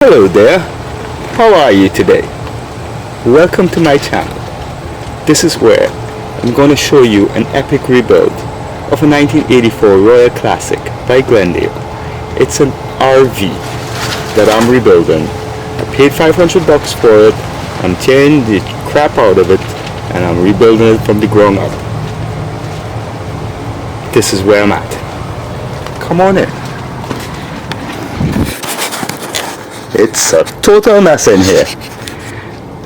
Hello there, how are you today? Welcome to my channel. This is where I'm going to show you an epic rebuild of a 1984 Royal Classic by Glendale. It's an RV that I'm rebuilding. I paid $500 for it. I'm tearing the crap out of it and I'm rebuilding it from the ground up. This is where I'm at. Come on in. It's a total mess in here.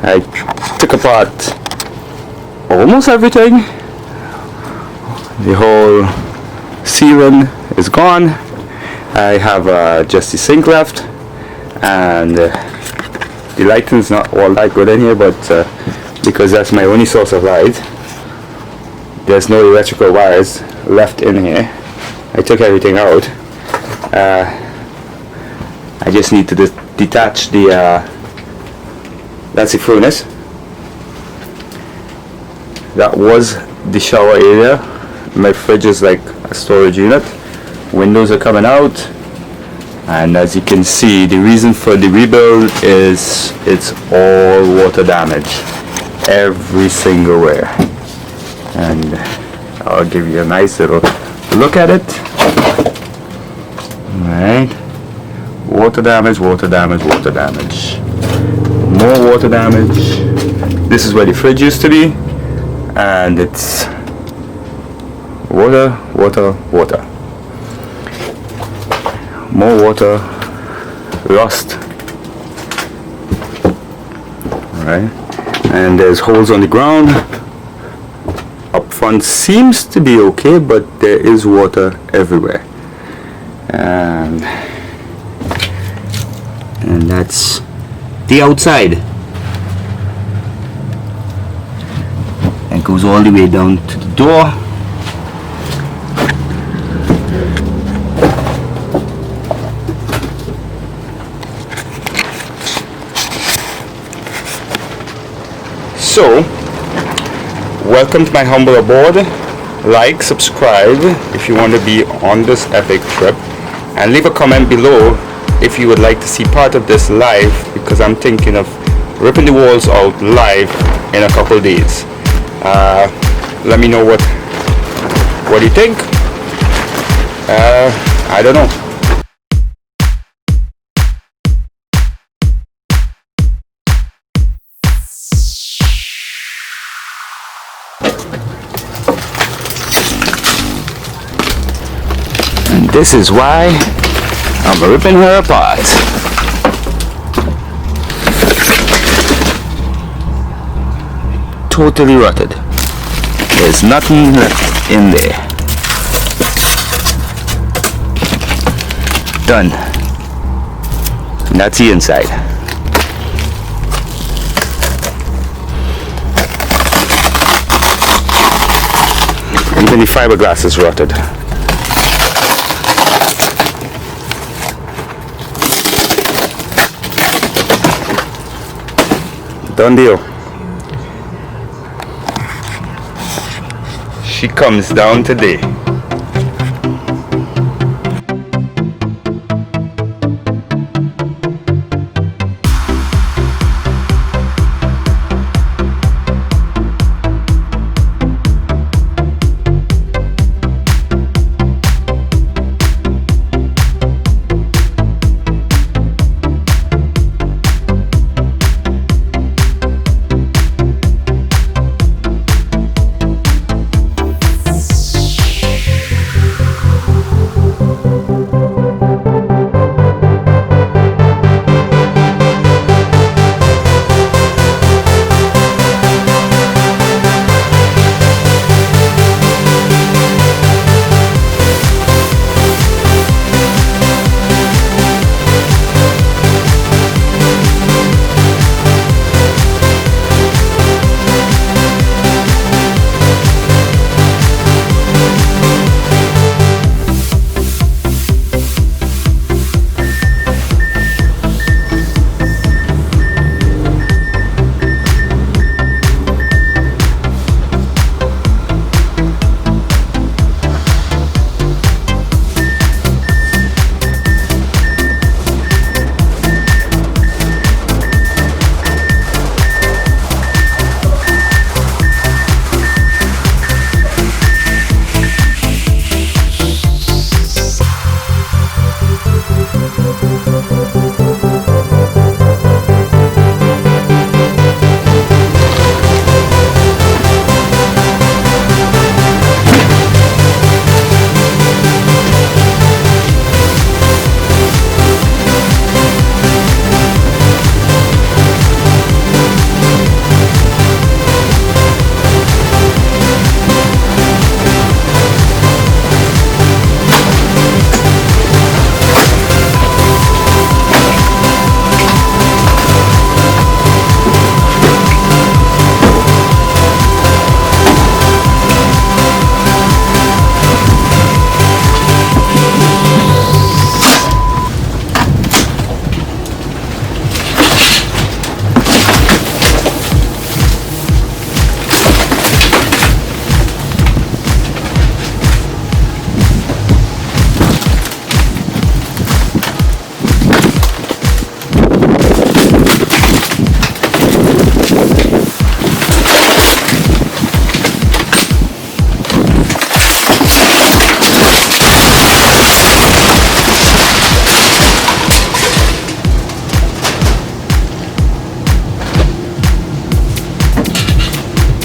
I took apart almost everything. The whole ceiling is gone. I have just the sink left, and the lighting's not all that good in here, but because that's my only source of light, there's no electrical wires left in here. I took everything out. I just need to detach the that's the furnace. That was the shower area. My fridge is like a storage unit. Windows are coming out, and as you can see, the reason for the rebuild is it's all water damage every single where. And I'll give you a nice little look at it. Alright. Water damage, water damage, water damage. More water damage. This is where the fridge used to be, and it's water, water, water. More water, rust. Alright, and there's holes on the ground. Up front seems to be okay, but there is water everywhere. And that's the outside. It goes all the way down to the door. So, welcome to my humble abode. Like, subscribe if you want to be on this epic trip, and leave a comment below if you would like to see part of this live, because I'm thinking of ripping the walls out live in a couple days. Let me know what you think. I don't know. And this is why I'm ripping her apart. Totally rotted. There's nothing left in there. Done. And that's the inside. Even the fiberglass is rotted. Done deal. She comes down today.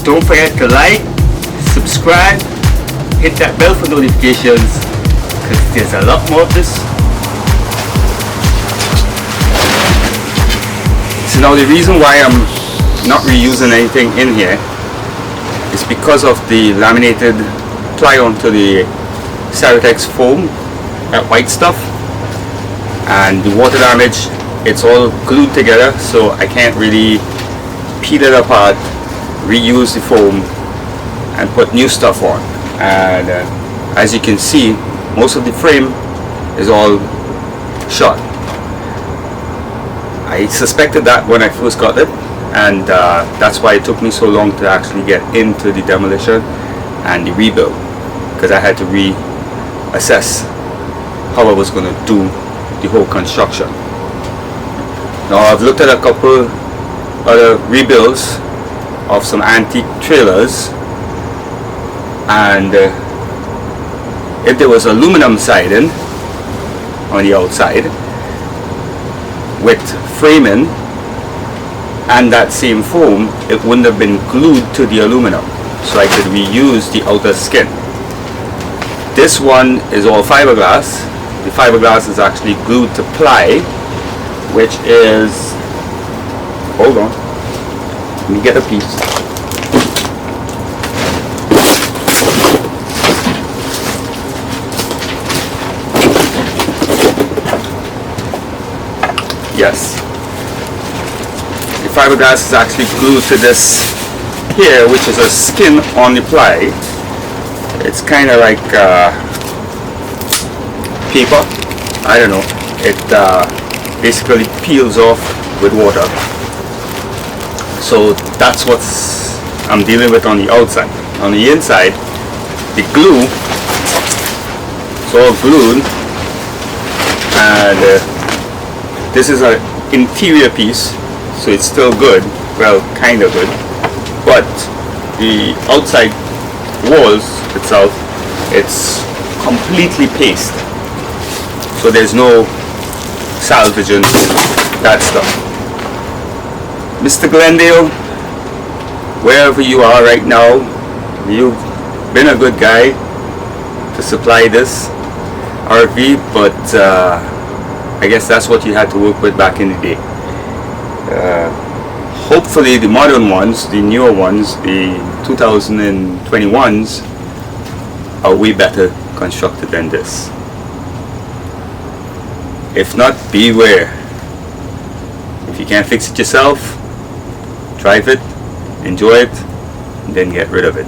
Don't forget to like, subscribe, hit that bell for notifications, because there's a lot more of this. So now the reason why I'm not reusing anything in here is because of the laminated ply onto the Ceretex foam, that white stuff, and the water damage. It's all glued together, so I can't really peel it apart, reuse the foam, and put new stuff on. And as you can see, most of the frame is all shot. I suspected that when I first got it, and that's why it took me so long to actually get into the demolition and the rebuild, because I had to reassess how I was going to do the whole construction. Now I've looked at a couple other rebuilds of some antique trailers, and if there was aluminum siding on the outside with framing and that same foam, it wouldn't have been glued to the aluminum, so I could reuse the outer skin. This one is all fiberglass. The fiberglass is actually glued to ply, which is, hold on, let me get a piece. Yes, the fiberglass is actually glued to this here, which is a skin on the ply. It's kind of like paper, I don't know. It basically peels off with water. So that's what I'm dealing with on the outside. On the inside, the glue, it's all glued, and this is an interior piece, so it's still good, well, kind of good, but the outside walls itself, it's completely paste, so there's no salvaging that stuff. Mr. Glendale, wherever you are right now, you've been a good guy to supply this RV, but I guess that's what you had to work with back in the day. Hopefully the modern ones, the newer ones, the 2021s are way better constructed than this. If not, beware. If you can't fix it yourself, drive it, enjoy it, and then get rid of it.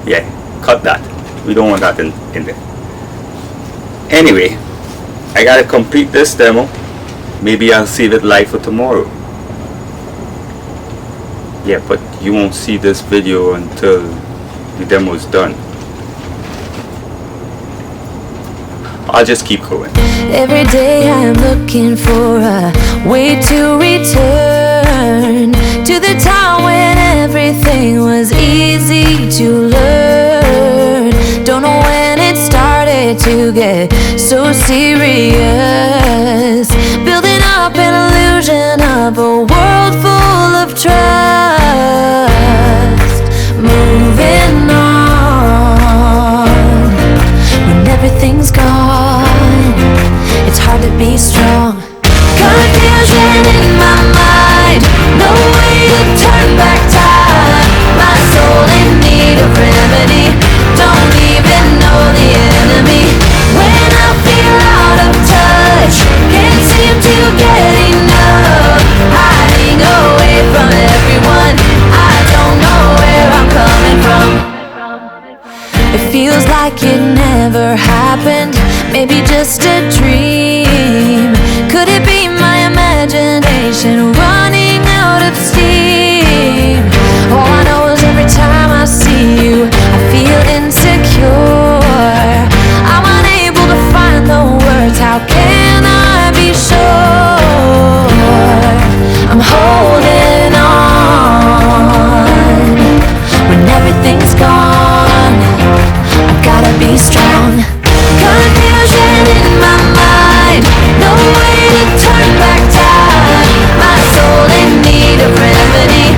Yeah, cut that. We don't want that in there. Anyway, I gotta complete this demo. Maybe I'll save it live for tomorrow. Yeah, but you won't see this video until the demo is done. I'll just keep going. Every day I'm looking for a way to return to the time when everything was easy to learn. Don't know when it started to get so serious, building up an illusion of a world full of trust. Moving on when everything's gone, it's hard to be strong. Confusion in my mind, no way to turn back time. My soul in need of remedy, don't even know the enemy. When I feel out of touch, can't seem to get enough, hiding away from everyone, I don't know where I'm coming from. It feels like it never happened, maybe just a dream. Could it be my imagination running out of steam? All I know is every time I see you, I feel insecure. I'm unable to find the words, how can I be sure? I'm holding on when everything's gone, I've gotta be strong. Confusion in my mind, no way to turn back time. My soul in need of remedy,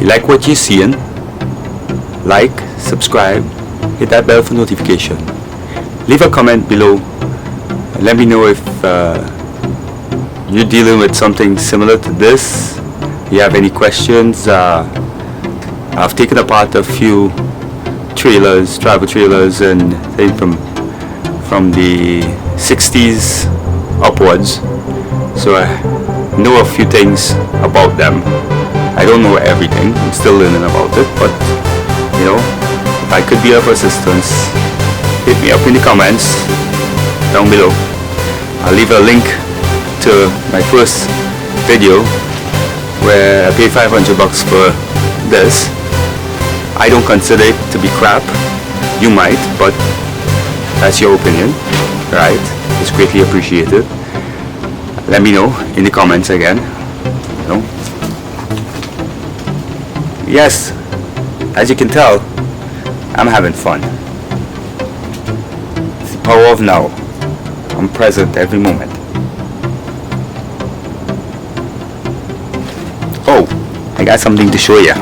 you like what you're seeing, like, subscribe, hit that bell for notification. Leave a comment below. Let me know if you're dealing with something similar to this. You have any questions? I've taken apart a few trailers, travel trailers, and things from the 60s upwards. So I know a few things about them. I don't know everything. I'm still learning about it, but you know, if I could be of assistance, hit me up in the comments down below. I'll leave a link to my first video where I paid $500 for this. I don't consider it to be crap. You might, but that's your opinion, right? It's greatly appreciated. Let me know in the comments again. You know? Yes, as you can tell, I'm having fun. It's the power of now. I'm present every moment. Oh, I got something to show you.